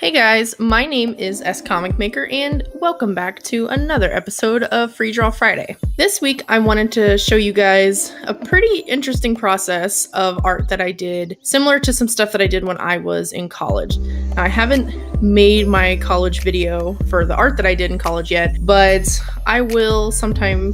Hey guys, my name is Scomicmaker and welcome back to another episode of Free Draw Friday. This week I wanted to show you guys a pretty interesting process of art that I did, similar to some stuff that I did when I was in college. Now, I haven't made my college video for the art that I did in college yet, but I will sometime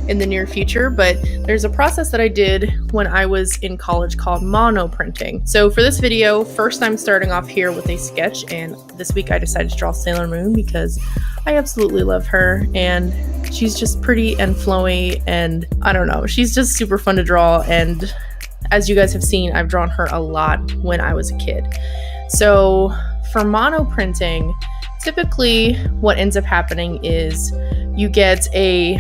in the near future. But there's a process that I did when I was in college called monoprinting. So for this video, first I'm starting off here with a sketch, and this week I decided to draw Sailor Moon because I absolutely love her and she's just pretty and flowy, and I don't know, she's just super fun to draw. And as you guys have seen, I've drawn her a lot when I was a kid. So for monoprinting, typically what ends up happening is you get a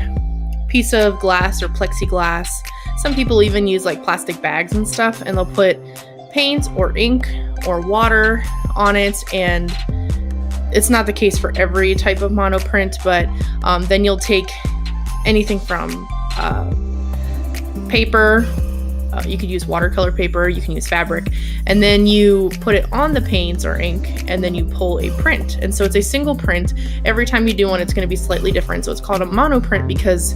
piece of glass or plexiglass. Some people even use like plastic bags and stuff, and they'll put paint or ink or water on it. And it's not the case for every type of monoprint, but then you'll take anything from paper. You could use watercolor paper, you can use fabric, and then you put it on the paint or ink, and then you pull a print. And so it's a single print. Every time you do one, it's going to be slightly different. So it's called a monoprint because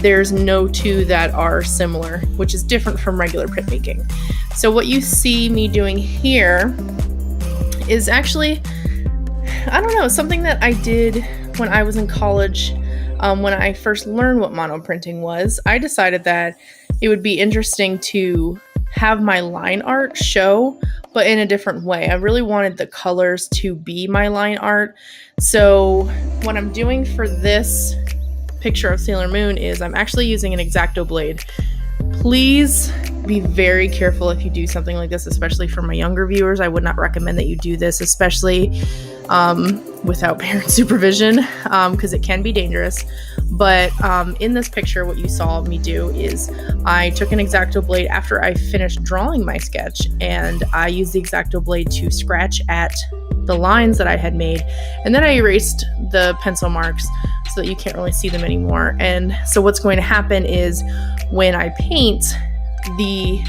there's no two that are similar, which is different from regular printmaking. So what you see me doing here is actually, I don't know, something that I did when I was in college. When I first learned what monoprinting was, I decided that it would be interesting to have my line art show, but in a different way. I really wanted the colors to be my line art. So what I'm doing for this picture of Sailor Moon is I'm actually using an X-Acto blade. Please be very careful if you do something like this, especially for my younger viewers. I would not recommend that you do this, especially without parent supervision, because it can be dangerous. But in this picture, what you saw me do is I took an X-Acto blade after I finished drawing my sketch, and I used the X-Acto blade to scratch at the lines that I had made, and then I erased the pencil marks so that you can't really see them anymore. And so what's going to happen is when I paint, the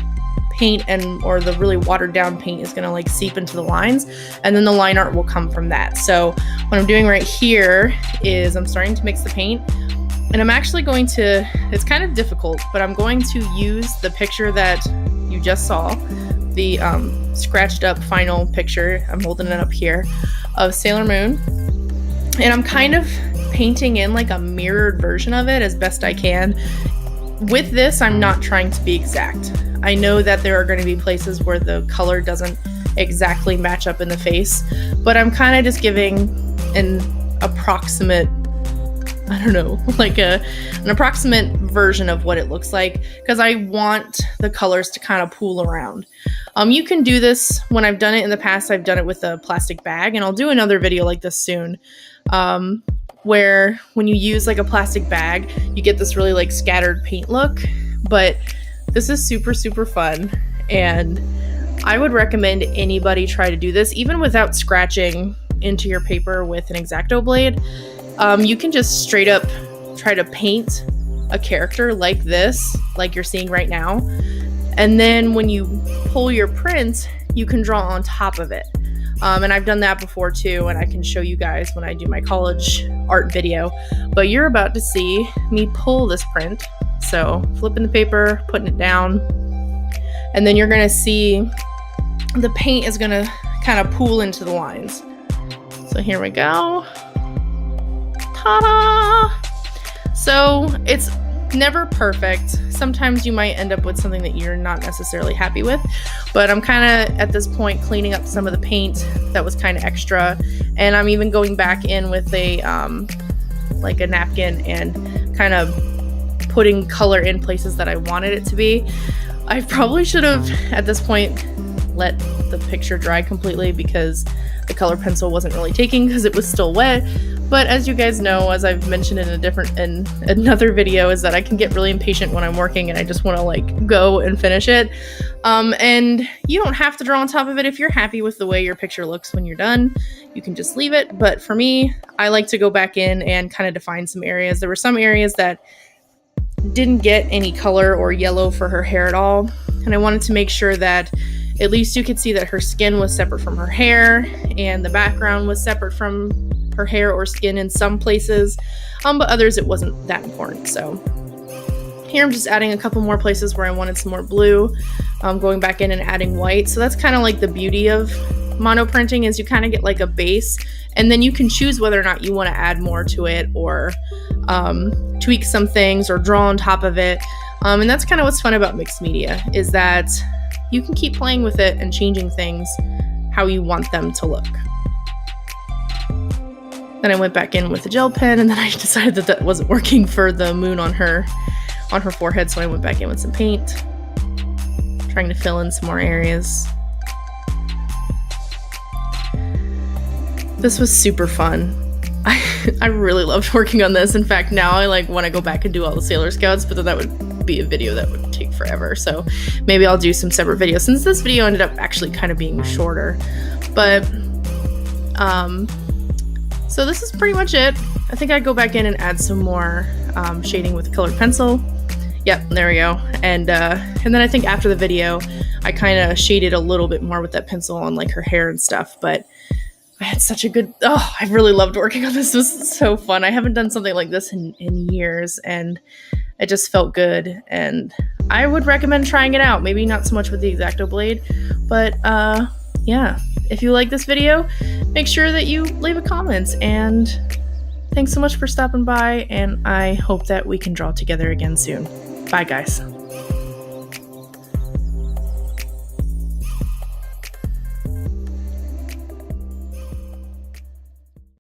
paint or the really watered down paint is going to like seep into the lines, and then the line art will come from that. So what I'm doing right here is I'm starting to mix the paint, and I'm actually going to, it's kind of difficult, but I'm going to use the picture that you just saw, the scratched up final picture, I'm holding it up here, of Sailor Moon, and I'm kind of painting in like a mirrored version of it as best I can. With this, I'm not trying to be exact. I know that there are going to be places where the color doesn't exactly match up in the face, but I'm kind of just giving an approximate, I don't know, like an approximate version of what it looks like, because I want the colors to kind of pool around. You can do this when I've done it in the past. I've done it with a plastic bag, and I'll do another video like this soon, where when you use like a plastic bag, you get this really like scattered paint look. But this is super, super fun, and I would recommend anybody try to do this, even without scratching into your paper with an X-Acto blade. You can just straight up try to paint a character like this, like you're seeing right now, and then when you pull your print, you can draw on top of it. And I've done that before too, and I can show you guys when I do my college art video. But you're about to see me pull this print. So flipping the paper, putting it down, and then you're gonna see the paint is gonna kind of pool into the lines. So here we go. Ta-da! So it's never perfect. Sometimes you might end up with something that you're not necessarily happy with, but I'm kind of at this point cleaning up some of the paint that was kind of extra, and I'm even going back in with a like a napkin and kind of putting color in places that I wanted it to be. I probably should have at this point let the picture dry completely, because the color pencil wasn't really taking because it was still wet. But as you guys know, as I've mentioned in another video, is that I can get really impatient when I'm working and I just want to like go and finish it. And you don't have to draw on top of it if you're happy with the way your picture looks when you're done. You can just leave it. But for me, I like to go back in and kind of define some areas. There were some areas that didn't get any color or yellow for her hair at all, and I wanted to make sure that at least you could see that her skin was separate from her hair, and the background was separate from her hair or skin in some places, but others it wasn't that important. So here I'm just adding a couple more places where I wanted some more blue, going back in and adding white. So that's kind of like the beauty of mono printing, is you kind of get like a base, and then you can choose whether or not you want to add more to it, or tweak some things, or draw on top of it. And that's kind of what's fun about mixed media, is that you can keep playing with it and changing things how you want them to look. Then I went back in with the gel pen, and then I decided that that wasn't working for the moon on her forehead, so I went back in with some paint, trying to fill in some more areas. This was super fun. I really loved working on this. In fact, now I like want to go back and do all the Sailor Scouts, but then that would be a video that would take forever. So maybe I'll do some separate videos, since this video ended up actually kind of being shorter. But so this is pretty much it. I think I'd go back in and add some more shading with a colored pencil. Yep, there we go. And then I think after the video, I kind of shaded a little bit more with that pencil on like her hair and stuff. But I had such a good, I really loved working on this. This was so fun. I haven't done something like this in years, and it just felt good. And I would recommend trying it out. Maybe not so much with the X-Acto blade, but yeah. If you like this video, make sure that you leave a comment, and thanks so much for stopping by, and I hope that we can draw together again soon. Bye, guys.